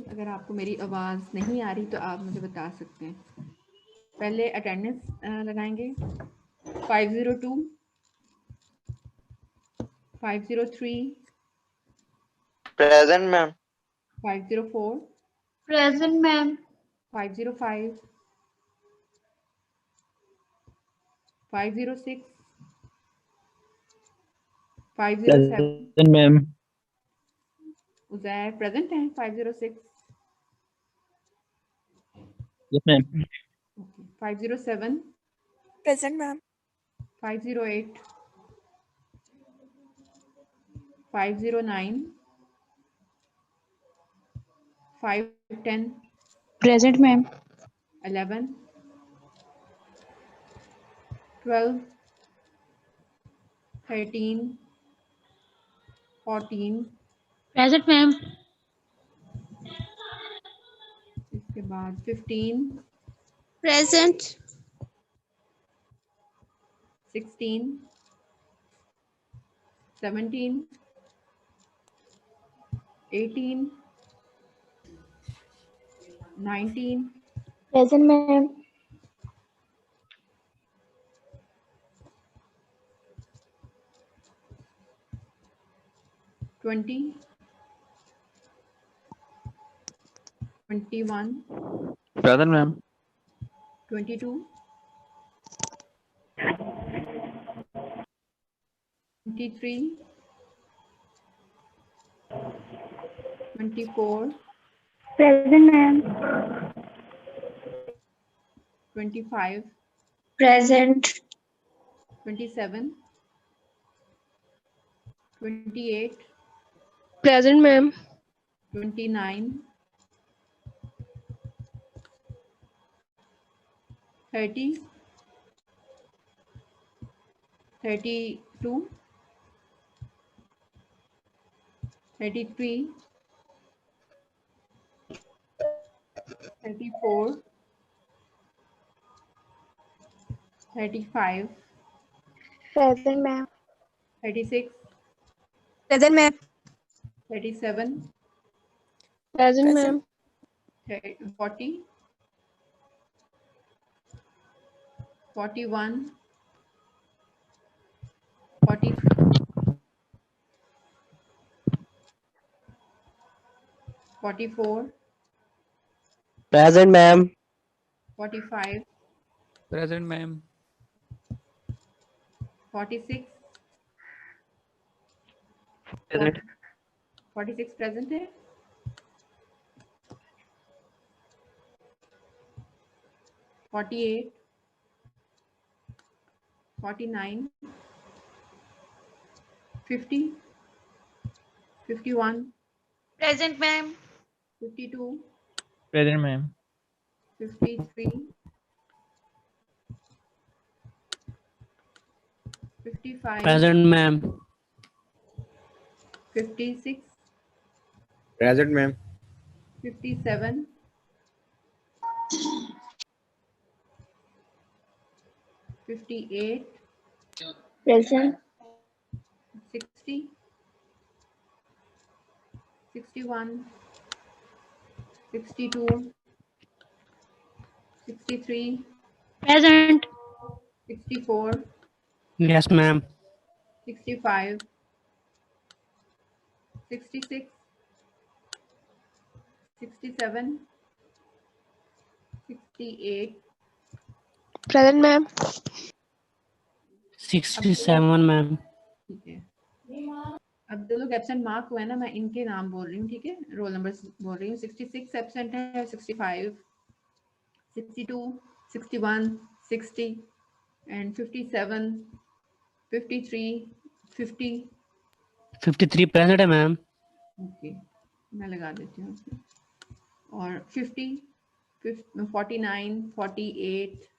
अगर आपको मेरी आवाज़ नहीं आ रही तो आप मुझे बता सकते हैं। पहले अटेंडेंस लगाएंगे। 502, 503, present ma'am. 504, present ma'am. 505, 506, 507। Present ma'am. Uzair present है। 506, yes ma'am. 507, present ma'am. 508, 509, 510, present ma'am. 11, 12, 13, 14, present ma'am. इसके बाद 15, present. 16, 17, 18, 19, present ma'am. 20, 21, present ma'am. 22, 23, 24, present ma'am. 25, present. 27, 28, present ma'am. 29, 30, 32, 33, 34, 35, present ma'am. 36, present ma'am. 37, present ma'am. 40, 41, 43, 44, present ma'am. 45, present ma'am. 46, present. 46 present है। 48, 49, 50, 51, present ma'am. 52, present ma'am. 53, 55, present ma'am. 56, present ma'am. 57, 58, present. 60, 61, 62, 63, present. 64, yes ma'am. 65, 66, 67, 68, present ma'am. 67 ma'am. ठीक है। अब जो लोग absent mark हुए हैं ना, मैं इनके नाम बोल रही हूँ, ठीक है, रोल नंबर बोल रही हूँ। 66 एब्सेंट है, 65, 62, 61, 60 एंड 57, 53, 50। 53 प्रेजेंट है मैम। ओके, मैं लगा देती हूँ उसमें। और 50, 49, 48,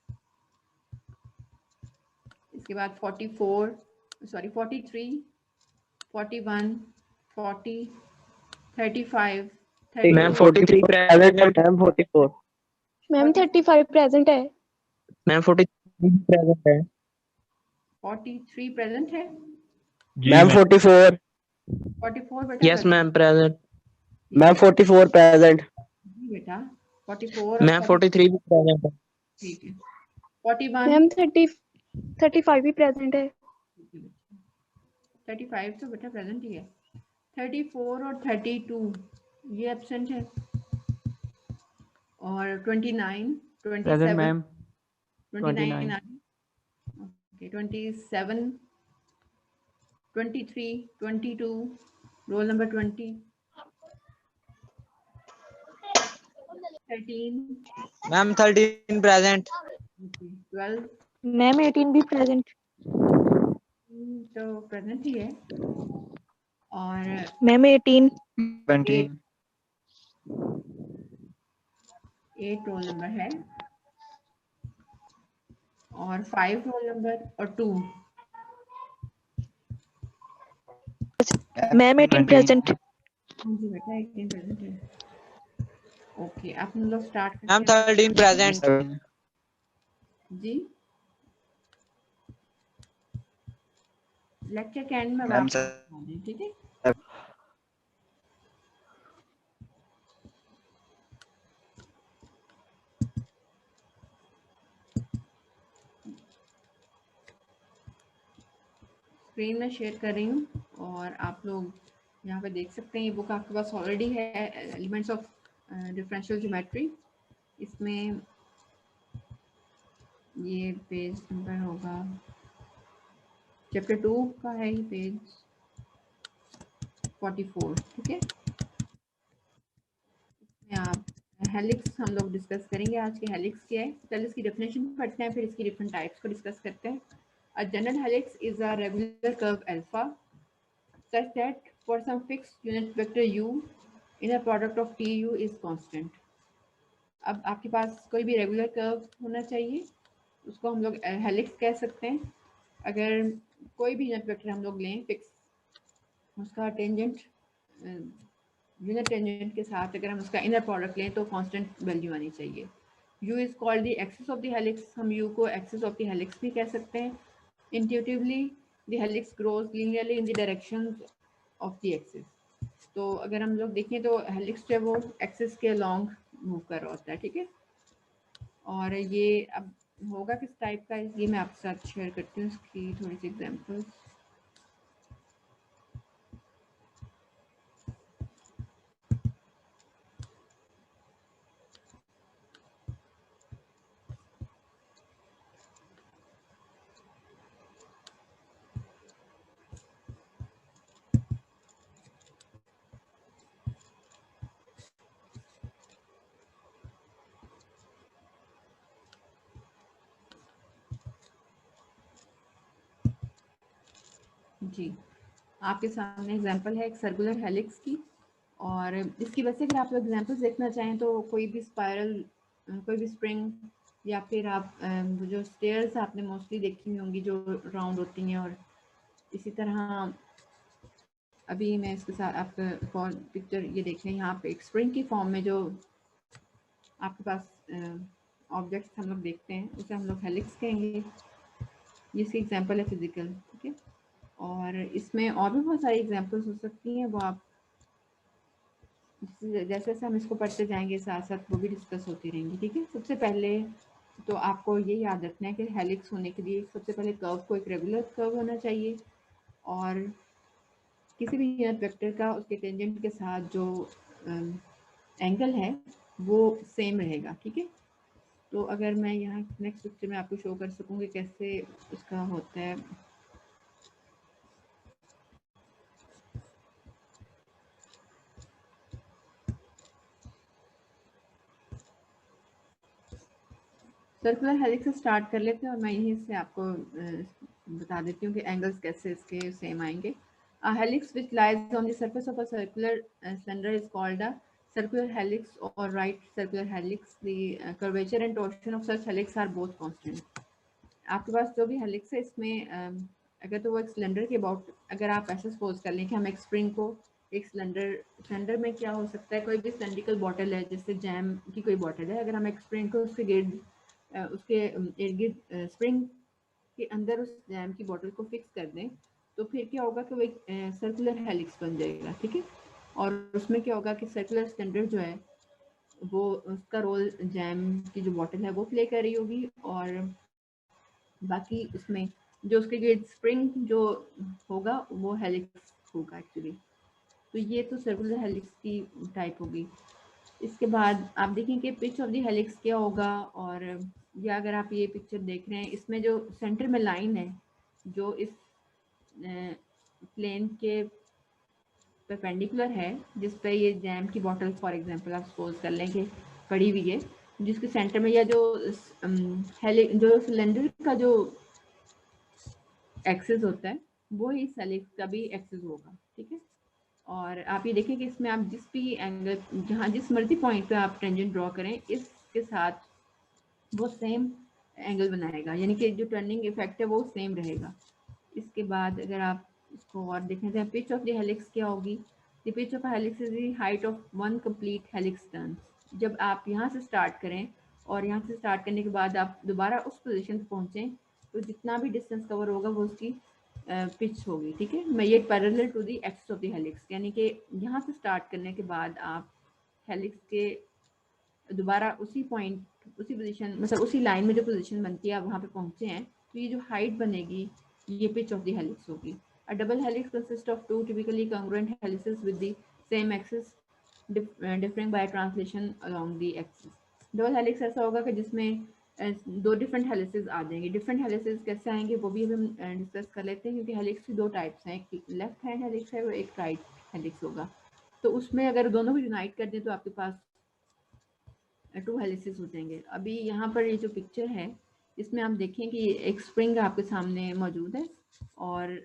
इसके बाद 44, सॉरी 43, 41, 40, 35, मैम 32, 43 प्रेजेंट है। मैम 44। मैम 35 प्रेजेंट है। मैम 43 प्रेजेंट है। 43 प्रेजेंट है। मैम 44। 44 बेटा yes present। Ma'am present. Ma'am 44 present. बेटा 44 और मैम 43 भी प्रेजेंट है। ठीक है 41 मैम 35 भी प्रेजेंट है। 35 तो बेटा प्रेजेंट ही है 34 और 32 ये एब्सेंट है और 29 present 27 ma'am 29 okay 27 23 22 roll number 20 13 ma'am 13 present. 12 ma'am 18 भी प्रेजेंट। तो प्रेजेंट ही है और मैम 18 17 8 रोल नंबर है और 5 रोल नंबर और 2 मैम 18 प्रेजेंट। जी बेटा 18 प्रेजेंट है ओके आप हम लोग स्टार्ट मैम करते हैं 13 प्रेजेंट। जी लेक्चर के एंड में मैम आपको बता दें, ठीक है स्क्रीन में शेयर कर रही हूँ और आप लोग यहाँ पे देख सकते हैं ये बुक आपके पास ऑलरेडी है एलिमेंट्स ऑफ डिफरेंशियल ज्योमेट्री इसमें ये पेज नंबर होगा चैप्टर 2 का है ये पेज 44 ठीक है इसमें आप हेलिक्स हम लोग डिस्कस करेंगे आज के हेलिक्स क्या है पहले इसकी डेफिनेशन पढ़ते हैं फिर इसकी डिफरेंट टाइप्स को डिस्कस करते हैं A general helix is a regular curve alpha such that for some fixed unit vector u, inner product of tu is constant. अब आपके पास कोई भी रेगुलर कर्व होना चाहिए उसको हम लोग हेलिक्स कह सकते हैं अगर कोई भी यूनिट वेक्टर हम लोग लें फिक्स उसका टेंजेंट यूनिट टेंजेंट के साथ अगर हम उसका इनर प्रोडक्ट लें तो कांस्टेंट वैल्यू आनी चाहिए u is called the axis of the helix हम u को एक्सिस ऑफ द हेलिक्स भी कह सकते हैं intuitively the helix grows linearly in the directions of the axis तो अगर हम लोग देखें तो हेलिक्स जो है वो एक्सिस के अलॉन्ग मूव कर रहा होता है ठीक है और ये अब होगा किस टाइप का ये मैं आपके साथ शेयर करती हूँ इसकी थोड़ी सी एग्जांपल्स जी आपके सामने एग्जांपल है एक सर्कुलर हेलिक्स की और इसकी वजह से अगर आप लोग एग्जांपल्स देखना चाहें तो कोई भी स्पाइरल कोई भी स्प्रिंग या फिर आप जो स्टेयर्स आपने मोस्टली देखी हुई होंगी जो राउंड होती हैं और इसी तरह अभी मैं इसके साथ आपका पिक्चर ये देखें यहाँ पे एक स्प्रिंग की फॉर्म में जो आपके पास ऑब्जेक्ट्स हम लोग देखते हैं उसे हम लोग हेलिक्स कहेंगे ये इसकी एग्जांपल है फिजिकल ठीक है और इसमें और भी बहुत सारी एग्जांपल्स हो सकती हैं वो आप जैसे जैसे हम इसको पढ़ते जाएंगे साथ साथ वो भी डिस्कस होती रहेंगी ठीक है सबसे पहले तो आपको ये याद रखना है कि हेलिक्स होने के लिए सबसे पहले कर्व को एक रेगुलर कर्व होना चाहिए और किसी भी यूनिट वेक्टर का उसके टेंजेंट के साथ जो एंगल है वो सेम रहेगा ठीक है तो अगर मैं यहाँ नेक्स्ट पिक्चर में आपको शो कर सकूँगी कैसे उसका होता है सर्कुलर हेलिक्स से स्टार्ट कर लेते हैं और मैं यहीं से आपको बता देती हूँ कि एंगल्स कैसे इसके सेम आएंगे helix which lies on the surface of a circular cylinder is called a circular helix or right circular helix the curvature and torsion of such helix are both constant आपके पास जो भी helix है इसमें अगर तो वो एक सिलेंडर के अबाउट अगर आप ऐसे सपोज कर लें कि हम एक स्प्रिंग को एक सिलेंडर में क्या हो सकता है कोई भी सिलेंड्रिकल बॉटल है जैसे जैम की कोई बॉटल है अगर हम एक स्प्रिंग को उसके इर्द गिर्द स्प्रिंग के अंदर उस जैम की बॉटल को फिक्स कर दें तो फिर क्या होगा कि वो एक सर्कुलर हेलिक्स बन जाएगा ठीक है और उसमें क्या होगा कि सर्कुलर सिलेंडर जो है वो उसका रोल जैम की जो बॉटल है वो प्ले कर रही होगी, और बाकी उसमें जो उसके गिर्द स्प्रिंग जो होगा वो हेलिक्स होगा एक्चुअली। तो ये तो सर्कुलर हेलिक्स की टाइप होगी। इसके बाद आप देखें कि पिच ऑफ द हेलिक्स क्या होगा, और या अगर आप ये पिक्चर देख रहे हैं, इसमें जो सेंटर में लाइन है जो इस प्लेन के परपेंडिकुलर है, जिस पे ये जैम की बॉटल फॉर एग्जांपल आप सपोज कर लें कि पड़ी हुई है, जिसके सेंटर में या जो सिलेंडर का जो एक्सिस होता है वो ही हेलिक्स का भी एक्सिस होगा, ठीक है। और आप ये देखें कि इसमें आप जिस भी एंगल, जहाँ जिस मर्जी पॉइंट पे आप टेंजेंट ड्रॉ करें, इसके साथ वो सेम एंगल बनाएगा, यानी कि जो टर्निंग इफेक्ट है वो सेम रहेगा। इसके बाद अगर आप इसको और देखें तो पिच ऑफ द हेलिक्स क्या होगी। The pitch of helix is the height of one complete helix turn. जब आप यहाँ से स्टार्ट करें और यहाँ से स्टार्ट करने के बाद आप दोबारा उस पोजीशन पे पहुँचें, तो जितना भी डिस्टेंस कवर होगा वो उसकी पिच होगी, ठीक है। मैं ये parallel to the axis of the helix, यानी कि यहाँ से स्टार्ट करने के बाद आप हेलिक्स के दोबारा उसी पॉइंट, उसी पोजीशन, मतलब उसी लाइन में जो पोजीशन बनती है आप वहाँ पे पहुँचे हैं, तो ये जो हाइट बनेगी ये पिच ऑफ द हेलिक्स होगी। A double helix consists of two typically congruent helices with the same axis differing by translation along the axis. Double helix ऐसा होगा कि जिसमें दो डिफरेंट हेलिसेस आ जाएंगे। डिफरेंट हेलिसेस कैसे आएंगे वो भी हम डिस्कस कर लेते हैं, क्योंकि हेलिक्स की दो टाइप्स हैं, एक लेफ्ट हैंड हेलिक्स है और एक राइट हेलिक्स होगा। तो उसमें अगर दोनों को यूनाइट कर दें तो आपके पास टू हेलिसेस हो जाएंगे। अभी यहाँ पर ये जो पिक्चर है इसमें आप देखें कि एक स्प्रिंग आपके सामने मौजूद है, और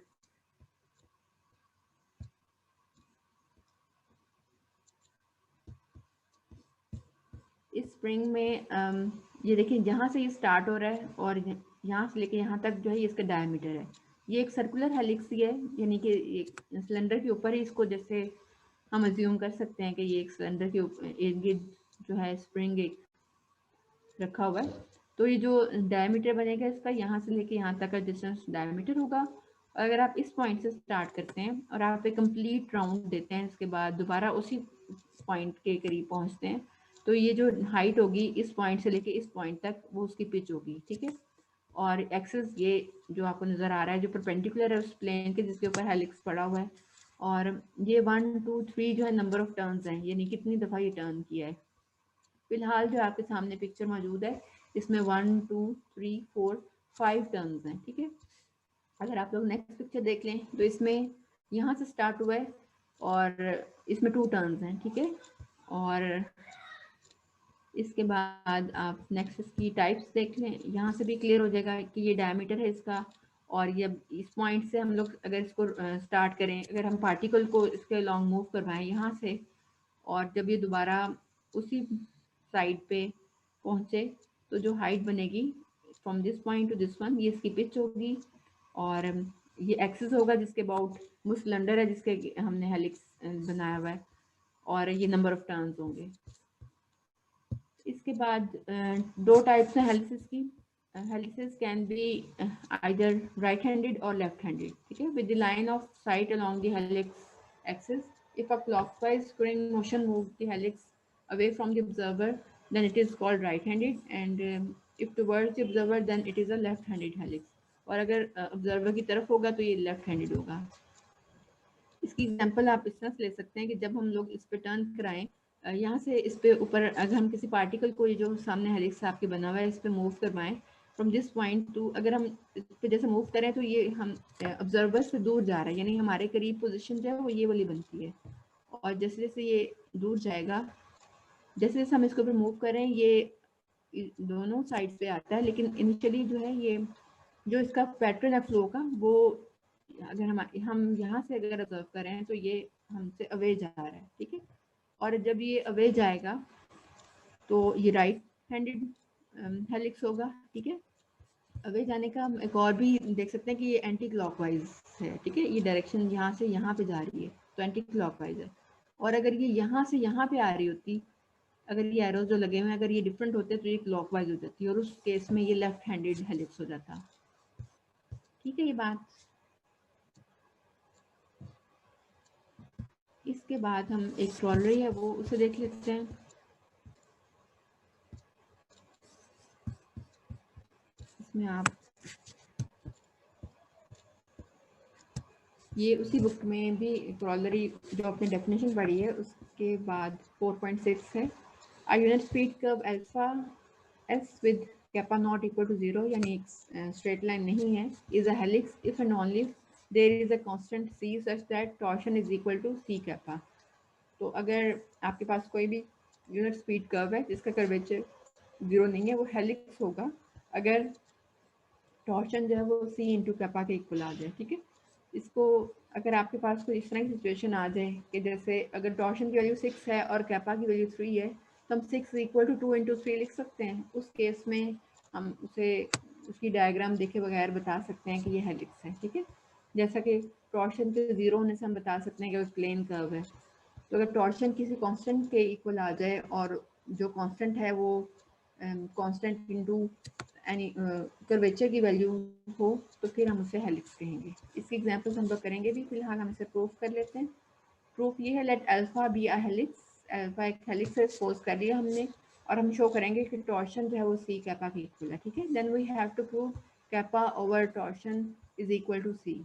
इस स्प्रिंग में ये देखिए जहाँ से ये स्टार्ट हो रहा है और यहाँ से लेके यहाँ तक जो है इसका डायमीटर है। ये एक सर्कुलर हेलिक्स ही है, यानी कि एक सिलेंडर के ऊपर ही इसको जैसे हम अज्यूम कर सकते हैं कि ये एक सिलेंडर के ऊपर ये जो है स्प्रिंग एक रखा हुआ है। तो ये जो डायमीटर बनेगा इसका, यहाँ से लेके यहाँ तक का डिस्टेंस डायमीटर होगा। और अगर आप इस पॉइंट से स्टार्ट करते हैं और आप एक कंप्लीट राउंड देते हैं, इसके बाद दोबारा उसी पॉइंट के करीब पहुँचते हैं, तो ये जो हाइट होगी इस पॉइंट से लेके इस पॉइंट तक वो उसकी पिच होगी, ठीक है। और एक्सिस ये जो आपको नज़र आ रहा है जो परपेंडिकुलर है उस प्लेन के जिसके ऊपर हेलिक्स पड़ा हुआ है, और ये 1 2 3 जो है नंबर ऑफ टर्न्स हैं, यानी कितनी दफ़ा ये टर्न किया है। फिलहाल जो आपके सामने पिक्चर मौजूद है इसमें 1 2 3 4 5 टर्न्स हैं, ठीक है। अगर आप लोग नेक्स्ट पिक्चर देख लें तो इसमें यहाँ से स्टार्ट हुआ है और इसमें 2 टर्न्स हैं, ठीक है। और इसके बाद आप नेक्स्ट इसकी टाइप्स देख लें, यहाँ से भी क्लियर हो जाएगा कि ये डायमीटर है इसका। और ये इस पॉइंट से हम लोग अगर इसको स्टार्ट करें, अगर हम पार्टिकल को इसके लॉन्ग मूव करवाएं यहाँ से, और जब ये दोबारा उसी साइड पे पहुँचे तो जो हाइट बनेगी from this point two this one, ये इसकी पिच होगी। और ये एक्सिस होगा जिसके अबाउट वो सिलेंडर है जिसके हमने हेलिक्स बनाया हुआ है, और ये नंबर ऑफ टर्न्स होंगे। इसके बाद दो टाइप्स हैं हेलिसेस की। Helices can be either right handed और लेफ्ट हैंडेड, ठीक है, with the line of site along the helix axis. If a clockwise screwing motion moves the helix away from the observer, then it is called right-handed, and if towards the observer, then it is a left-handed helix. और अगर observer की तरफ होगा तो ये left-handed होगा। इसकी example आप इस तरह से ले सकते हैं कि जब हम लोग इस पे टर्न कराएं, यहाँ से इस पे ऊपर अगर हम किसी पार्टिकल को, ये जो सामने हेलिक्स आपके बना हुआ है, इस पे मूव करवाएं फ्रॉम दिस पॉइंट टू, अगर हम इस पे जैसे मूव करें तो ये हम ऑब्जर्वर से दूर जा रहा है, यानी हमारे करीब पोजीशन जो है वो ये वाली बनती है। और जैसे जैसे ये दूर जाएगा, जैसे जैसे हम इसके ऊपर मूव करें ये दोनों साइड पे आता है, लेकिन इनिशियली जो है ये जो इसका पैटर्न है फ्लो का, वो अगर हम यहाँ से अगर ऑब्जर्व करें तो ये हमसे अवे जा रहा है, ठीक है। और जब ये अवे जाएगा तो ये राइट हैंडेड हेलिक्स होगा, ठीक है। अवे जाने का हम एक और भी देख सकते हैं कि ये एंटी क्लॉकवाइज है, ठीक है, ये डायरेक्शन यहाँ से यहाँ पे जा रही है तो एंटी क्लॉकवाइज है। और अगर ये यहाँ से यहाँ पे आ रही होती, अगर ये एरोज जो लगे हुए हैं अगर ये डिफरेंट होते तो ये क्लॉकवाइज हो जाती, और उस केस में ये लेफ्ट हैंडेड हेलिक्स हो जाता, ठीक है ये बात। इसके बाद हम एक क्रॉलरी है वो उसे देख लेते हैं। इसमें आप ये उसी बुक में भी कॉलरी जो आपने डेफिनेशन पढ़ी है उसके बाद 4.6 है। A unit speed curve alpha S with kappa not equal to 0 यानी एक स्ट्रेट लाइन नहीं है is a helix if and only there is a constant c such that torsion is equal to c kappa। तो अगर आपके पास कोई भी unit speed curve है जिसका कर्वेचर 0 नहीं है वो हेलिक्स होगा अगर टॉर्शन जो है वो c इंटू कैपा के इक्वल आ जाए। ठीक है, इसको अगर आपके पास कोई इस तरह की सिचुएशन आ जाए कि जैसे अगर टॉर्शन की वैल्यू 6 है और कैपा की वैल्यू 3 है तो हम 6 इक्वल टू 2 इंटू 3 लिख सकते हैं। उस केस में हम उसे उसकी डायग्राम देखे बगैर बता सकते हैं कि ये हेलिक्स है। ठीक है, जैसा कि टॉर्शन के 0 होने से हम बता सकते हैं कि वो प्लेन कर्व है। तो अगर टॉर्शन किसी कांस्टेंट के इक्वल आ जाए और जो कांस्टेंट है वो कांस्टेंट इनटू एनी कर्वेचर की वैल्यू हो तो फिर हम उसे हेलिक्स कहेंगे। इसकी एग्जांपल्स हम लोग करेंगे भी, फिलहाल हम इसे प्रूफ कर लेते हैं। प्रूफ ये है let alpha be a helix, alpha एक हेलिक्स है सपोज कर लिया हमने और हम शो करेंगे कि टॉर्शन जो है वो सी कैपा की इक्वल है। ठीक है, then we have to prove kappa over torsion is equal to C.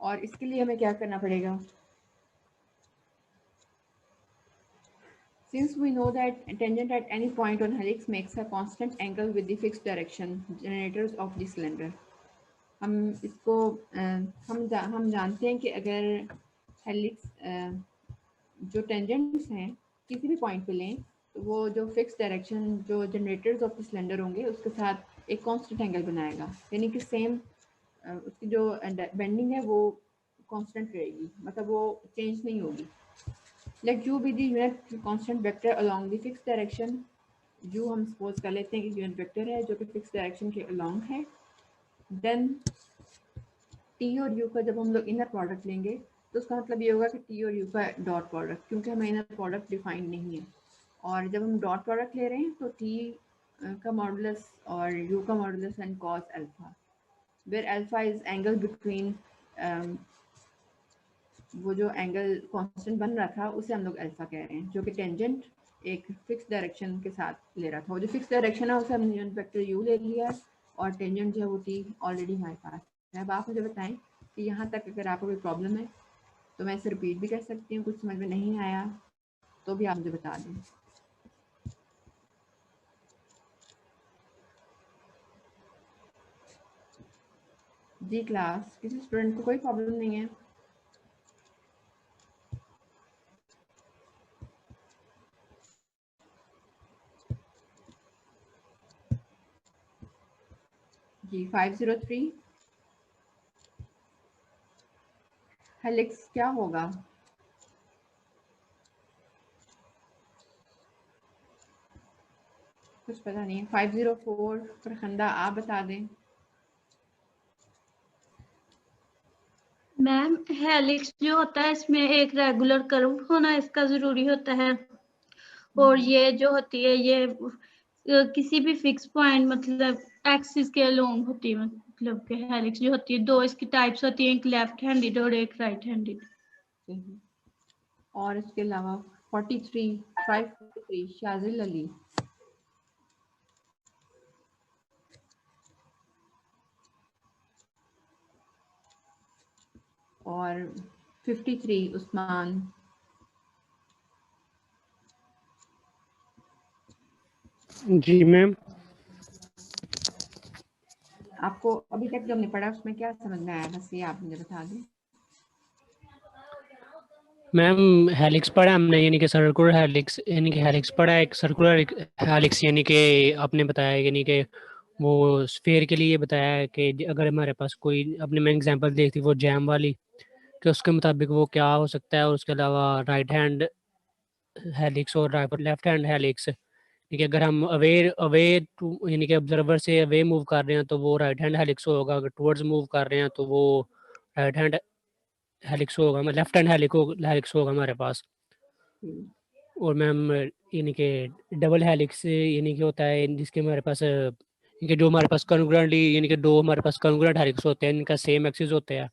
और इसके लिए हमें क्या करना पड़ेगा? Since we know that tangent at any point on helix makes a constant angle with the fixed direction generators of the cylinder, हम इसको हम जानते हैं कि अगर हेलिक्स जो टेंजेंट्स हैं किसी भी पॉइंट पे लें तो वो जो फिक्स डायरेक्शन जो जनरेटर्स ऑफ द सिलेंडर होंगे उसके साथ एक कांस्टेंट एंगल बनाएगा, यानी कि सेम उसकी जो बेंडिंग है वो कांस्टेंट रहेगी, मतलब वो चेंज नहीं होगी। Let u be the unit constant vector along the fixed direction। u हम सपोज कर लेते हैं कि यूनिट वेक्टर है जो कि फिक्स डायरेक्शन के अलोंग है। देन t और u का जब हम लोग इनर प्रोडक्ट लेंगे तो उसका मतलब ये होगा कि t और u का डॉट प्रोडक्ट, क्योंकि हमें इनर प्रोडक्ट डिफाइंड नहीं है। और जब हम डॉट प्रोडक्ट ले रहे हैं तो t का मॉडुलस और u का modulus and cos alpha, where alpha is angle between वो जो एंगल कांस्टेंट बन रहा था उसे हम लोग अल्फा कह रहे हैं, जो कि टेंजेंट एक फिक्स डायरेक्शन के साथ ले रहा था। वो जो फिक्स डायरेक्शन है उसे हमने यूनिट वेक्टर u ले लिया और टेंजेंट जो है वो t ऑलरेडी हमारे पास है। अब आप मुझे बताएं कि यहाँ तक अगर आपको कोई प्रॉब्लम है तो मैं इसे रिपीट भी कर सकती हूँ, कुछ समझ में नहीं आया तो भी आप मुझे बता दें। जी क्लास, किसी स्टूडेंट को कोई प्रॉब्लम नहीं है? जी 503 हेलिक्स क्या होगा? कुछ पता नहीं। 504 फरखंदा आप बता दें। मैम हेलिक्स जो होता है इसमें एक रेगुलर कर्व होना इसका जरूरी होता है और ये जो होती है ये किसी भी फिक्स पॉइंट मतलब एक्सिस के अलोंग होती है। मतलब कि हेलिक्स जो होती है दो इसकी टाइप्स होती है, एक लेफ्ट हैंडेड और एक राइट हैंडेड। और इसके अलावा 543 शाजिल अली। और 53 उस्मान। जी मैम। आपको अभी तक जो हमने पढ़ा उसमें क्या समझ में आया, बस ये आप मुझे बता दें। मैम हेलिक्स पढ़ा हमने, यानी कि सर्कुलर हेलिक्स, यानी कि हेलिक्स पढ़ा एक सर्कुलर हेलिक्स, यानी कि आपने बताया यानी कि वो स्फीयर के लिए बताया है कि अगर हमारे पास कोई, अपने में एग्जांपल देखती वो जैम वाली, कि उसके मुताबिक वो क्या हो सकता है। और उसके अलावा राइट हैंड हेलिक्स और लेफ्ट हैंड हेलिक्स, ठीक है, अगर हम अवे टू यानी कि ऑब्जर्वर से अवे मूव कर रहे हैं तो वो राइट हैंड हेलिक्स होगा, अगर टुवर्ड्स मूव कर रहे हैं तो वो राइट हैंड हेलिक्स होगा, लेफ्ट हैंड हेलिक्स होगा हमारे पास। और मैम यानी कि डबल हेलिक्स यानी कि होता है जिसके हमारे पास यानी जो हमारे पास कॉन्ग्रुएंटली यानी कि दो हमारे पास कॉन्ग्रुएंट हेलिक्स होते हैं, इनका सेम एक्सिस होते हैं।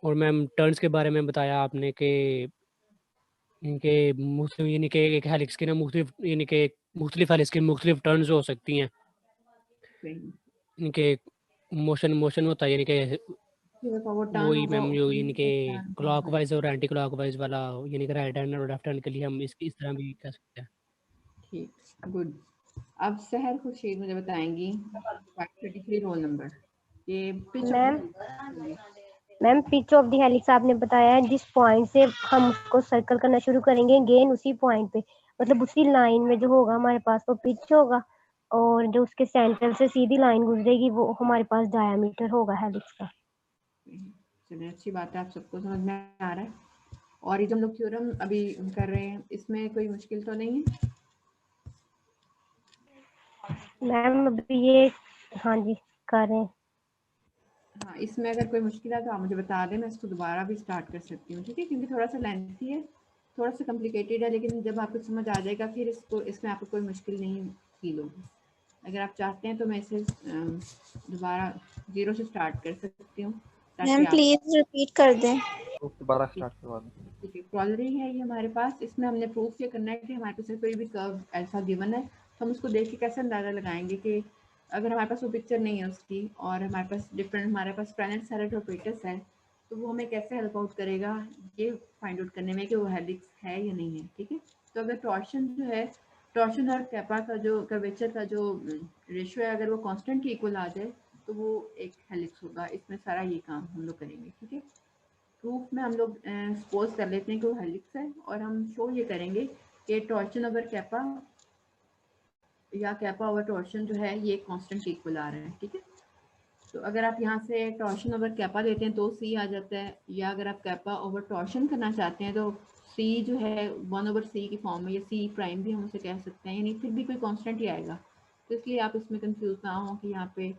और मैम टर्न्स के बारे में बताया आपने कि इनके मुख्तलिफ यानी कि एक हेलिक्स के ना मुख्तलिफ यानी कि मुख्तलिफ हेलिक्स की मुख्तलिफ टर्न्स हो सकती हैं। इनके मोशन मोशन होता है यानी कि वो टर्न वही होगा मैम जो इनके turn क्लॉकवाइज और एंटी क्लॉकवाइज वाला यानी कि राइट हैंड और लेफ्ट हैंड के लिए हम इस तरह भी कह सकते हैं। ठीक, गुड। अब सहर खुर्शीद मुझे बताएंगी 533 रोल नंबर, ये pitch ma'am pitch of the helix आपने बताया है, जिस पॉइंट से हम उसको सर्कल करना शुरू करेंगे गेन उसी पॉइंट पे, मतलब उसी लाइन में जो होगा हमारे पास वो पिच होगा, और जो उसके सेंटर से सीधी लाइन गुजरेगी वो हमारे पास डायमीटर होगा हेलिक्स का। चलिए अच्छी बात है, आप सबको समझ में आ रहा है। और ये जो हम लोग थ्योरम अभी कर रहे हैं इसमें कोई मुश्किल तो नहीं है? मैम अभी ये हाँ जी कर रहे हैं। हाँ, इसमें अगर कोई मुश्किल है तो आप मुझे बता दें, मैं इसको दोबारा भी स्टार्ट कर सकती हूँ, ठीक है? क्योंकि थोड़ा सा लेंथी है, थोड़ा सा कॉम्प्लिकेटेड है, लेकिन जब आपको समझ आ जाएगा फिर इसमें आपको कोई मुश्किल नहीं फील होगी। अगर आप चाहते हैं तो मैं इसे दोबारा 0 से स्टार्ट कर सकती हूँ। मैम प्लीज रिपीट कर दें। दोबारा स्टार्ट करवा दें। ठीक है, कॉलरिंग है ये हमारे पास। इसमें हमने प्रूफ ये करना है कि हमारे पास कोई भी कर्व ऐसा गिवन है तो हम उसको देख के कैसे अंदाज़ा लगाएंगे कि अगर हमारे पास वो पिक्चर नहीं है उसकी और हमारे पास हमारे पास प्लैनेट सैरेट और पेटस है तो वो हमें कैसे हेल्प आउट करेगा ये फाइंड आउट करने में कि वो हेलिक्स है या नहीं है, ठीक है? तो अगर टॉर्शन जो है, टॉर्शन और कैपा का जो कर्वेचर का जो रेशियो है अगर वो कांस्टेंट के इक्वल आ जाए तो वो एक हेलिक्स होगा। इसमें सारा ये काम हम लोग करेंगे, ठीक है? प्रूफ में हम लोग सपोज कर लेते हैं कि वो हेलिक्स है और हम शो ये करेंगे कि टॉर्शन ओवर कैपा या कैपा ओवर टॉर्शन जो है ये कांस्टेंट के इक्वल आ रहा है, ठीक है? तो अगर आप यहाँ से टॉर्शन ओवर कैपा लेते हैं तो सी आ जाता है, या अगर आप कैपा ओवर टॉर्शन करना चाहते हैं तो सी जो है 1/c की फॉर्म में, या सी प्राइम भी हम उसे कह सकते हैं, यानी फिर भी कोई कांस्टेंट ही आएगा। तो इसलिए आप इसमें कंफ्यूज ना हो कि यहाँ पे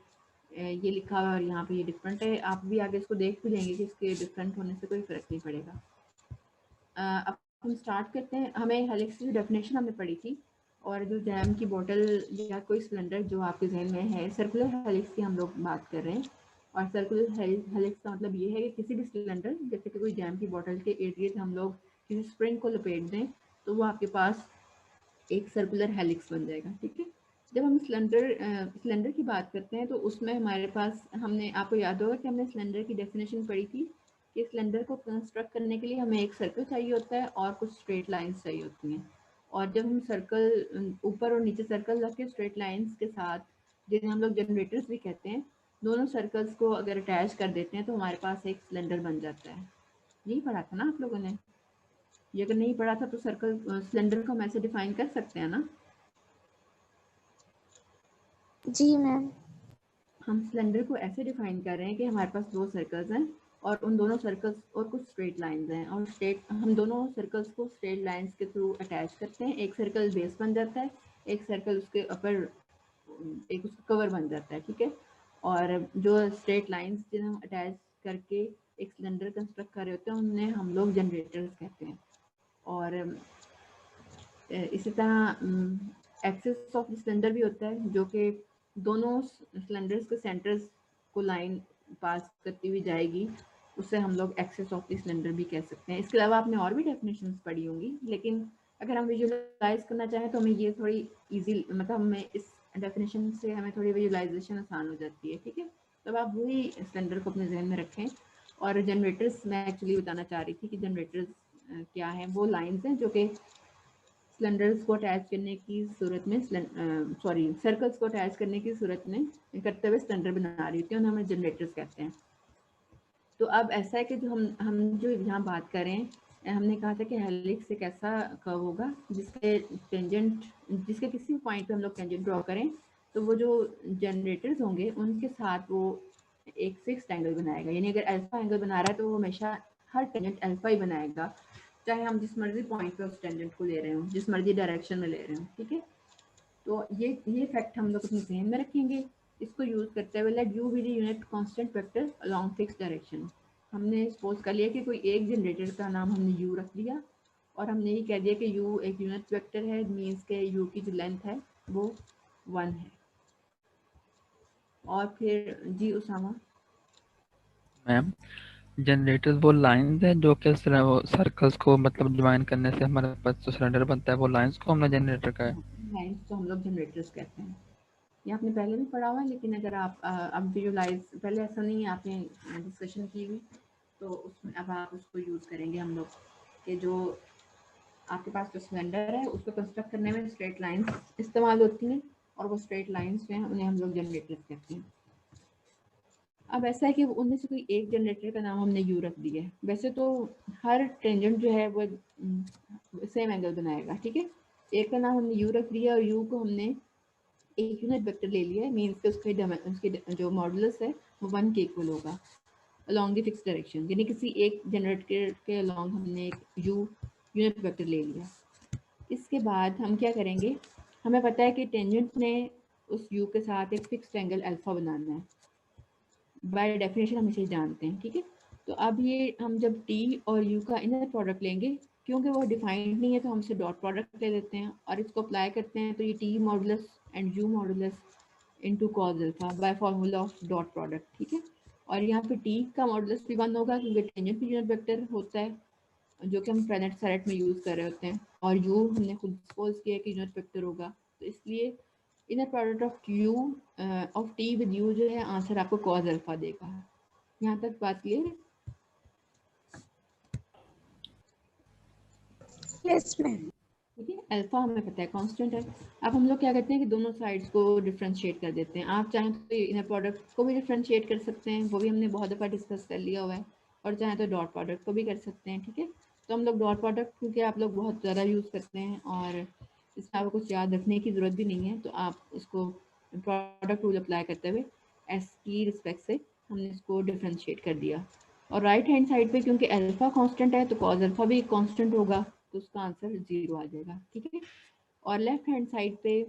ये लिखा हुआ है और यहाँ पे ये डिफरेंट है। आप भी आगे इसको देख भी लेंगे कि इसके डिफरेंट होने से कोई फ़र्क नहीं पड़ेगा। अब हम स्टार्ट करते हैं। हमें हेलिक्स की डेफिनेशन हमने पढ़ी थी, और जो जैम की बोतल या कोई सिलेंडर जो आपके जहन में है, सर्कुलर हेलिक्स की हम लोग बात कर रहे हैं। और सर्कुलर हेलिक्स का मतलब ये है कि किसी भी सिलेंडर जैसे कि कोई जैम की बोतल के इर्द गिर्द हम लोग किसी स्प्रिंग को लपेट दें तो वो आपके पास एक सर्कुलर हेलिक्स बन जाएगा, ठीक है? जब हम सिलेंडर की बात करते हैं तो उसमें हमारे पास आपको याद होगा कि हमने सिलेंडर की डेफिनेशन पढ़ी थी कि सिलेंडर को कंस्ट्रक्ट करने के लिए हमें एक सर्कल चाहिए होता है और कुछ स्ट्रेट लाइंस चाहिए होती हैं। और जब हम सर्कल ऊपर और नीचे सर्कल रख के स्ट्रेट लाइंस के साथ, जिन्हें हम लोग जनरेटर्स भी कहते हैं, दोनों सर्कल्स को अगर अटैच कर देते हैं तो हमारे पास एक सिलेंडर बन जाता है। यही पढ़ा था ना आप लोगों ने? ये अगर नहीं पढ़ा था तो सिलेंडर को हम ऐसे डिफाइन कर सकते हैं ना? जी मैम। हम सिलेंडर को ऐसे डिफाइन कर रहे हैं कि हमारे पास 2 सर्कल्स हैं और उन दोनों सर्कल्स और कुछ स्ट्रेट लाइंस हैं, और हम दोनों सर्कल्स को स्ट्रेट लाइंस के थ्रू अटैच करते हैं। एक सर्कल बेस बन जाता है, एक सर्कल उसके ऊपर एक उसका कवर बन जाता है, ठीक है? और जो स्ट्रेट लाइंस जिन्हें हम अटैच करके एक सिलेंडर कंस्ट्रक्ट कर रहे होते हैं उन्हें हम लोग जनरेटर्स कहते हैं। और इसी तरह एक्सिस ऑफ सिलेंडर भी होता है जो कि दोनों सिलेंडर्स के सेंटर्स को लाइन पास करती हुई जाएगी, उसे हम लोग एक्सिस ऑफ द सिलेंडर भी कह सकते हैं। इसके अलावा आपने और भी डेफिनेशंस पढ़ी होंगी, लेकिन अगर हम विजुअलाइज करना चाहें तो हमें ये थोड़ी इजी, मतलब हमें इस डेफिनेशन से हमें थोड़ी विजुअलाइजेशन आसान हो जाती है, ठीक है? तब आप वही सिलेंडर को अपने जहन में रखें। और जनरेटर्स मैं एक्चुअली बताना चाह रही थी कि जनरेटर्स क्या हैं। वो लाइन्स हैं जो कि सिलेंडर्स को अटैच करने की सूरत में सर्कल्स को अटैच करने की सूरत में करते हुए सिलेंडर बना रही होती है, उन्हें हम जनरेटर्स कहते हैं। तो अब ऐसा है कि जो हम जो यहाँ बात करें, हमने कहा था कि हेलिक्स एक ऐसा कर्व होगा जिसके किसी भी पॉइंट पे हम लोग टेंजेंट ड्रॉ करें तो वो जो जनरेटर्स होंगे उनके साथ वो एक फिक्स्ड एंगल बनाएगा। यानी अगर अल्फा एंगल बना रहा है तो वो हमेशा हर टेंजेंट अल्फा ही बनाएगा, चाहे हम जिस मर्जी पॉइंट पे उस टेंजेंट को ले रहे हो, जिस मर्जी डायरेक्शन में ले रहे हो, ठीक है? तो ये फैक्ट हम लोग अपने ज़हन में रखेंगे। इसको यूज़ करते हुए let u be the unit constant vector along fix direction. हमने सपोज कर लिया कि कोई एक जनरेटर का नाम हमने u रख दिया और हमने ये कह दिया कि u एक यूनिट वेक्टर है, मीन्स के u की जो लेंथ है वो 1 है। और फिर जी उसामा। मैम जनरेटर्स वो लाइंस है जो कि सर्कल्स को मतलब ज्वाइन करने से हमारे पास जो सिलेंडर बनता है वो लाइंस को हमने जनरेटर का है। लाइंस तो हम लोग जनरेटर्स कहते हैं। ये आपने पहले भी पढ़ा हुआ है, लेकिन अगर आप अब विजुलाइज, पहले ऐसा नहीं है, आपने डिस्कशन की हुई, तो उसमें अब आप उसको यूज़ करेंगे हम लोग कि जो आपके पास जो सिलेंडर है उसको कंस्ट्रक्ट करने में स्ट्रेट लाइंस इस्तेमाल होती हैं, और वो स्ट्रेट लाइंस जो हैं उन्हें हम लोग जनरेटर कहते हैं। अब ऐसा है कि उनमें से कोई एक जनरेटर का नाम हमने यू रख दिया है। वैसे तो हर टेंजेंट जो है वो सेम एंगल बनाएगा, ठीक है। एक का नाम हमने यू रख दिया और यू को हमने एक यूनिट वेक्टर ले लिया है, मीन्स के उसके जो मॉडुलस है वो 1 के इक्वल होगा अलॉन्ग द फिक्स डायरेक्शन, यानी किसी एक जनरेटर के अलॉन्ग हमने एक यू यूनिट वेक्टर ले लिया। इसके बाद हम क्या करेंगे, हमें पता है कि टेंजेंट ने उस यू के साथ एक फिक्स्ड एंगल अल्फा बनाना है, बाय डेफिनेशन हम इसे जानते हैं, ठीक है। तो अब ये हम जब टी और यू का इनर प्रोडक्ट लेंगे, क्योंकि वो डिफाइंड नहीं है तो हम इसे डॉट प्रोडक्ट ले लेते हैं और इसको अप्लाई करते हैं, तो ये T modulus and you modulus into cos alpha by formula of dot product, ठीक है। और यहाँ पे टी का मॉडुलस भी 1 होगा क्योंकि टेंजेंट भी यूनिट वेक्टर होता है जो कि हम प्रेजेंट सेट में यूज़ कर रहे होते हैं, और यू हमने खुद सपोज किया कि यूनिट वेक्टर होगा, तो इसलिए inner product of you of T with you जो है आंसर आपको कॉस अल्फा देगा। यहाँ तक बात क्लियर है? Yes ma'am. ठीक है, अल्फा हमें पता है कांस्टेंट है। अब हम लोग क्या करते हैं कि दोनों साइड्स को डिफरेंशिएट कर देते हैं। आप चाहें तो इनर प्रोडक्ट को भी डिफरेंशिएट कर सकते हैं, वो भी हमने बहुत दफ़ा डिस्कस कर लिया हुआ है, और चाहें तो डॉट प्रोडक्ट को भी कर सकते हैं, ठीक है। तो हम लोग डॉट प्रोडक्ट क्योंकि आप लोग बहुत ज़्यादा यूज़ करते हैं और इसमें आपको कुछ याद रखने की ज़रूरत भी नहीं है, तो आप इसको प्रोडक्ट रूल अप्लाई करते हुए एस की रिस्पेक्ट से हमने इसको डिफरेंशिएट कर दिया। और राइट हैंड साइड पे क्योंकि अल्फा कांस्टेंट है तो कॉस अल्फा भी कांस्टेंट होगा, तो उसका आंसर 0 आ जाएगा, ठीक है। और लेफ्ट हैंड साइड पे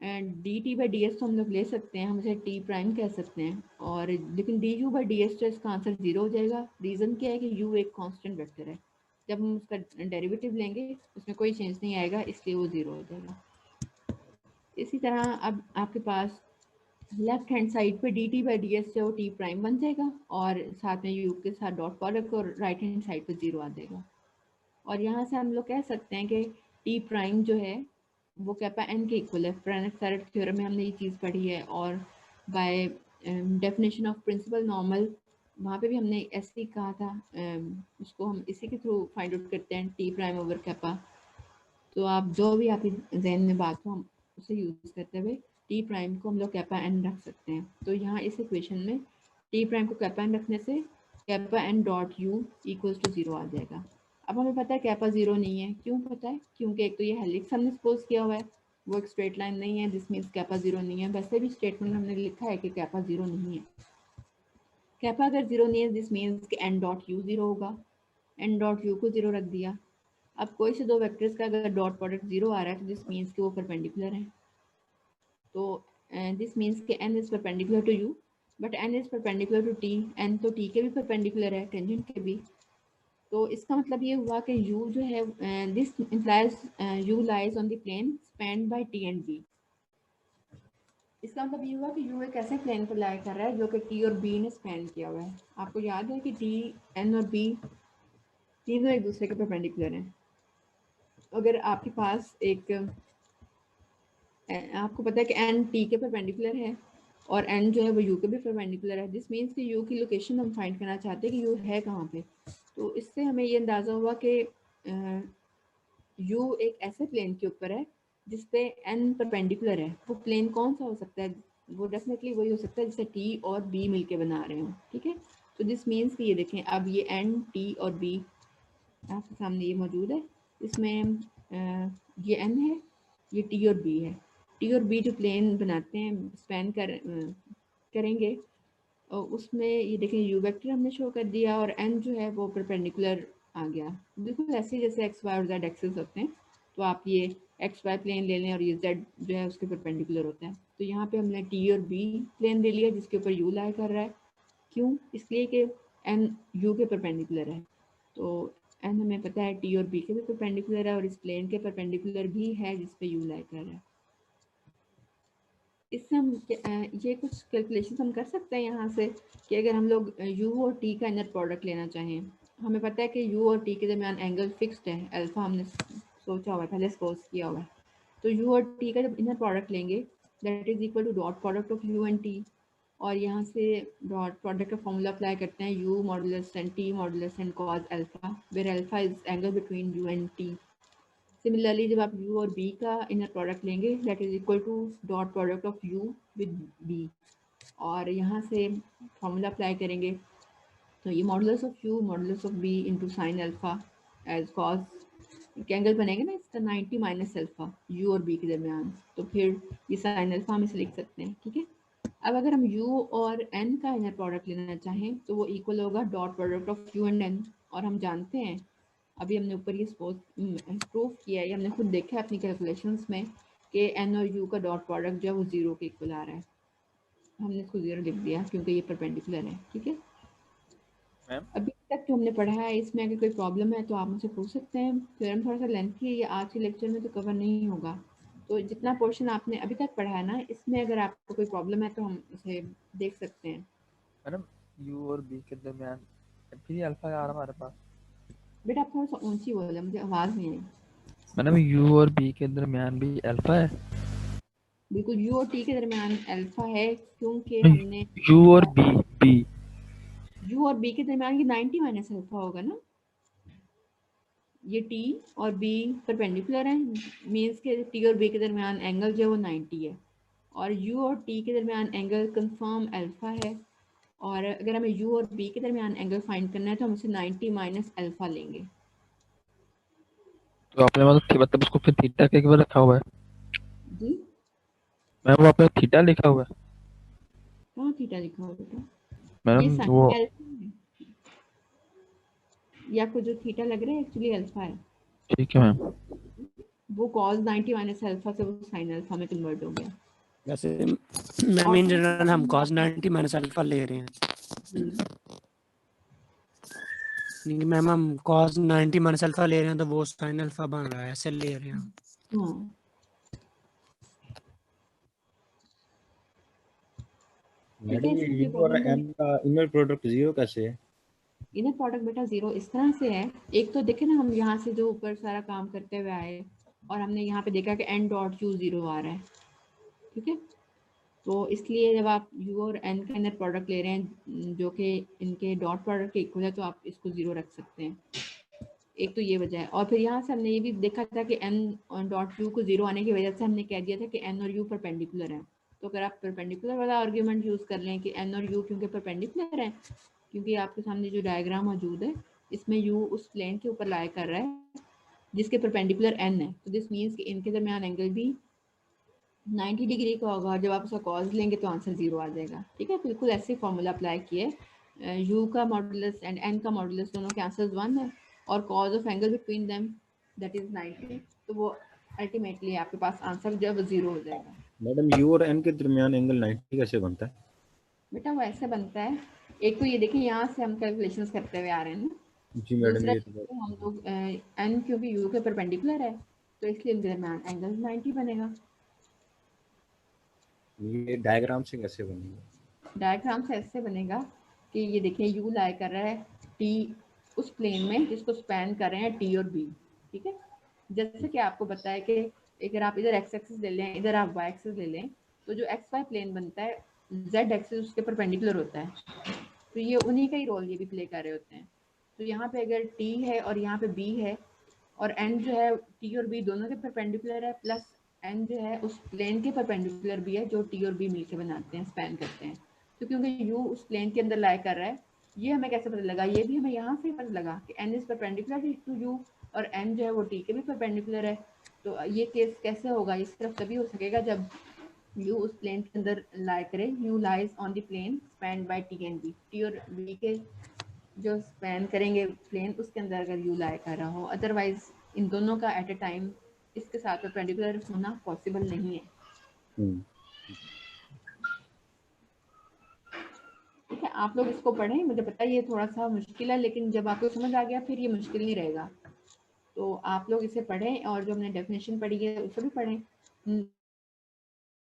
D T by D S तो हम लोग ले सकते हैं, हम इसे टी प्राइम कह सकते हैं, और लेकिन D you by D S तो इसका आंसर 0 हो जाएगा। रीज़न क्या है कि यू एक कांस्टेंट वेक्टर है, जब हम उसका डेरिवेटिव लेंगे उसमें कोई चेंज नहीं आएगा, इसलिए वो 0 हो जाएगा। इसी तरह अब आपके पास लेफ्ट हैंड साइड पे D T by D S से वो टी प्राइम बन जाएगा, और साथ में यू के साथ डॉट प्रोडक्ट, और राइट हैंड साइड पे 0 आ जाएगा। और यहाँ से हम लोग कह सकते हैं कि टी प्राइम जो है वो कैपा एन के इक्वल है। फ्रेनेट थ्योरम में हमने ये चीज़ पढ़ी है, और by definition of principal normal वहाँ पे भी हमने ऐसे ही कहा था, उसको हम इसी के थ्रू फाइंड आउट करते हैं टी प्राइम ओवर कैपा। तो आप जो भी आपकी जहन में बात हो हम उसे यूज़ करते हुए टी प्राइम को हम लोग कैपा एन रख सकते हैं। तो यहाँ इस इक्वेशन में टी प्राइम को कैपा एन रखने से kappa N dot U equals to 0 आ जाएगा। अब हमें पता है कैपा 0 नहीं है, क्यों पता है? क्योंकि एक तो ये हेलिक्स हमने सपोज किया हुआ है, वो एक स्ट्रेट लाइन नहीं है, दिस मीन्स कैपा 0 नहीं है। वैसे भी स्टेटमेंट में हमने लिखा है कि कैपा 0 नहीं है। कैपा अगर 0 नहीं है दिस मीन्स कि एन डॉट यू 0 होगा, एन डॉट यू को 0 रख दिया। अब कोई से दो वेक्टर्स का अगर डॉट प्रोडक्ट 0 आ रहा है तो दिस मीन्स कि वो परपेंडिकुलर है, तो दिस मीन्स कि N is perpendicular to U, but N is perpendicular to T. N तो टी के भी परपेंडिकुलर है, टेंजेंट के भी। तो इसका मतलब ये हुआ कि u जो है this implies u lies on the plane spanned by t and b। इसका मतलब ये हुआ कि u एक ऐसे प्लेन पर लाई कर रहा है जो कि t और b ने स्पैन किया हुआ है। आपको याद है कि t, n और b तीनों एक दूसरे के परपेंडिकुलर हैं। अगर आपके पास एक आपको पता है कि n t के परपेंडिकुलर है और n जो है वो u के भी परपेंडिकुलर है, दिस मीन्स कि u की लोकेशन हम फाइंड करना चाहते हैं कि u है कहाँ पे। तो इससे हमें ये अंदाज़ा हुआ कि u एक ऐसे प्लेन के ऊपर है जिस पे n परपेंडिकुलर है। वो प्लेन कौन सा हो सकता है? वो डेफिनेटली वही हो सकता है जिसे t और b मिलके बना रहे हो, ठीक है। तो दिस मीन्स कि ये देखें, अब ये n t और b आपके सामने ये मौजूद है। इसमें ये n है, ये t और b है। t और b जो प्लेन बनाते हैं स्पैन करेंगे, और उसमें ये देखें u वेक्टर हमने शो कर दिया और n जो है वो परपेंडिकुलर आ गया, बिल्कुल ऐसे जैसे x y और z एक्सिस होते हैं। तो आप ये x y प्लेन ले लें और ये z जो है उसके परपेंडिकुलर होता है। तो यहाँ पे हमने t और b प्लेन ले लिया जिसके ऊपर u लाई कर रहा है। क्यों? इसलिए कि n u के परपेंडिकुलर है। तो n हमें पता है t और b के भी परपेंडिकुलर है और इस प्लेन के परपेंडिकुलर भी है जिस पे u लाई कर रहा है। इससे हम ये कुछ कैलकुलेशन हम कर सकते हैं यहाँ से कि अगर हम लोग u और t का इनर प्रोडक्ट लेना चाहें, हमें पता है कि u और t के दरमियान एंगल फिक्स्ड है, अल्फा हमने सोचा हुआ है, पहले सपोज किया हुआ है। तो u और t का जब इनर प्रोडक्ट लेंगे that is equal to dot product of U and T, और यहाँ से डॉट प्रोडक्ट का फॉर्मूला अप्लाई करते हैं U modulus and T modulus and cos alpha, where alpha is angle between U and T. Similarly जब आप u और b का इनर प्रोडक्ट लेंगे that is equal to dot product of u with b, और यहाँ से formula apply करेंगे तो ये modulus of u modulus of b into sine alpha as cos एक एंगल बनेगा ना इसका 90 माइनस अल्फा u और b के दरमियान, तो फिर ये साइन अल्फा हम इसे लिख सकते हैं। ठीक है, अब अगर हम u और n का इनर प्रोडक्ट लेना चाहें तो वो इक्वल होगा dot product of u and n, और हम जानते हैं अभी हमने ऊपर ये प्रूव किया है, हमने खुद देखा है अपनी कैलकुलेशंस में कि n और u का डॉट प्रोडक्ट जो है वो 0 के इक्वल आ रहा है, हमने इसको 0 लिख दिया क्योंकि ये परपेंडिकुलर है। ठीक है, मैम अभी तक जो हमने पढ़ा है इसमें अगर कोई प्रॉब्लम है तो आप मुझसे पूछ सकते हैं, थ्योरम थोड़ा सा लेंथी है, ये आज के लेक्चर में तो कवर नहीं होगा, तो जितना पोर्शन आपने अभी तक पढ़ा है ना इसमें अगर आपको कोई प्रॉब्लम है तो हम उसे देख सकते हैं। मैडम यू और बी के दरमियान फिर अल्फा आ रहा हमारे पास। बेटा आप थोड़ा सा ऊंची बोले, मुझे आवाज़ नहीं आई। मैडम यू और बी के दरमियान भी अल्फा है? बिल्कुल यू और टी के दरमियान अल्फा है क्योंकि हमने यू और बी यू और बी के दरमियान ये 90 माइनस अल्फा होगा ना, ये टी और बी परपेंडिकुलर है, मीन्स के टी और बी के दरमियान एंगल जो है वो 90 है, और यू और टी के दरमियान एंगल कंफर्म अल्फा है, और अगर हमें यू और बी के दरमियान एंगल फाइंड करना है तो हम उसे 90 माइनस अल्फा लेंगे। तो आपने मतलब उसको फिर थीटा के ऊपर रखा हुआ है? जी मैम वो आपने थीटा लिखा हुआ है? कहाँ थीटा लिखा हुआ बेटा? ये मैडम साइन वो अल्फा है, ये आपको जो थीटा लग रहा है एक्चुअली अल्फा है, ठीक है मैम। वो कॉस 90 माइनस अल्फा से वो साइन अल्फा में कन्वर्ट हो गया। वैसे मैम इन जनरल हम cos 90 माइनस अल्फा ले रहे हैं, नहीं मैम हम cos 90 माइनस अल्फा ले रहे हैं तो वो sin अल्फा बन रहा है, ऐसे ले रहे हैं। हाँ मैडम ये यू और एन का इनर प्रोडक्ट 0 कैसे है? इनर प्रोडक्ट बेटा 0 इस तरह से है, एक तो देखे ना हम यहाँ से जो ऊपर सारा काम करते हुए आए और हमने यहाँ पे देखा कि n डॉट u 0 आ रहा है। ठीक है, तो इसलिए जब आप u और n का इनर प्रोडक्ट ले रहे हैं जो कि इनके डॉट प्रोडक्ट के इक्वल है तो आप इसको 0 रख सकते हैं, एक तो ये वजह है। और फिर यहाँ से हमने ये भी देखा था कि n डॉट u को 0 आने की वजह से हमने कह दिया था कि n और u परपेंडिकुलर है, तो अगर आप परपेंडिकुलर वाला आर्ग्यूमेंट यूज़ कर लें कि n और u क्योंकि परपेंडिकुलर है, क्योंकि आपके सामने जो डायग्राम मौजूद है इसमें u उस प्लेन के ऊपर लाई कर रहा है जिसके परपेंडिकुलर n है, तो दिस मीन्स कि इनके दरमियान एंगल भी 90 डिग्री का होगा, और जब आप उसका कॉज लेंगे तो आंसर 0 आ जाएगा। ठीक है, बिल्कुल ऐसे फॉर्मूला अप्लाई किए, u का मॉडुलस एंड n का मॉडुलस दोनों के आंसर्स 1 है, और cause of angle between them that is 90, तो वो अल्टीमेटली आपके पास आंसर जो है वो 0 हो जाएगा। मैडम यू और एन के दरमियान एंगल 90 कैसे बनता है? बेटा वो ऐसे बनता है, एक तो ये देखिए यहाँ से हम कैलकुलेशंस करते हुए आ रहे हैं ना, जी मैडम दूसरा ये तो हम लोग n क्योंकि u के परपेंडिकुलर है तो इसलिए इनके दरमियान एंगल 90 बनेगा। ये डायग्राम से कैसे बनेगा? डायग्राम से ऐसे बनेगा कि ये देखिए u लाई कर रहा है t उस प्लेन में जिसको स्पैन कर रहे हैं t और b। ठीक है, जैसे कि आपको बताया कि अगर आप इधर x एक्सिस ले लें इधर आप y एक्सिस ले लें तो जो xy प्लेन बनता है z एक्सिस उसके परपेंडिकुलर होता है, तो ये उन्हीं का ही रोल ये भी प्ले कर रहे होते हैं। तो यहाँ पे अगर t है और यहाँ पे b है और n जो है t और b दोनों के परपेंडिकुलर है, प्लस n जो है उस प्लेन के परपेंडिकुलर भी है जो t और b मिलकर बनाते हैं, स्पैन करते हैं। तो क्योंकि u उस प्लेन के अंदर लाई कर रहा है, ये हमें कैसे पता लगा, ये भी हमें यहाँ से पता लगा कि n is perpendicular to u और n जो है वो t के भी परपेंडिकुलर है। तो ये केस कैसे होगा, ये सिर्फ तभी हो सकेगा जब u उस प्लेन के अंदर लाई करे, u lies on the plane span by t and b, t और b के जो स्पैन करेंगे प्लेन उसके अंदर अगर u लाई कर रहा हो, अदरवाइज इन दोनों का एट ए टाइम इसके साथ परपेंडिकुलर होना पॉसिबल नहीं है। ठीक है, आप लोग इसको पढ़ें, मुझे पता है ये थोड़ा सा मुश्किल है लेकिन जब आपको समझ आ गया फिर ये मुश्किल नहीं रहेगा, तो आप लोग इसे पढ़ें और जो हमने डेफिनेशन पढ़ी है उसे भी पढ़ें।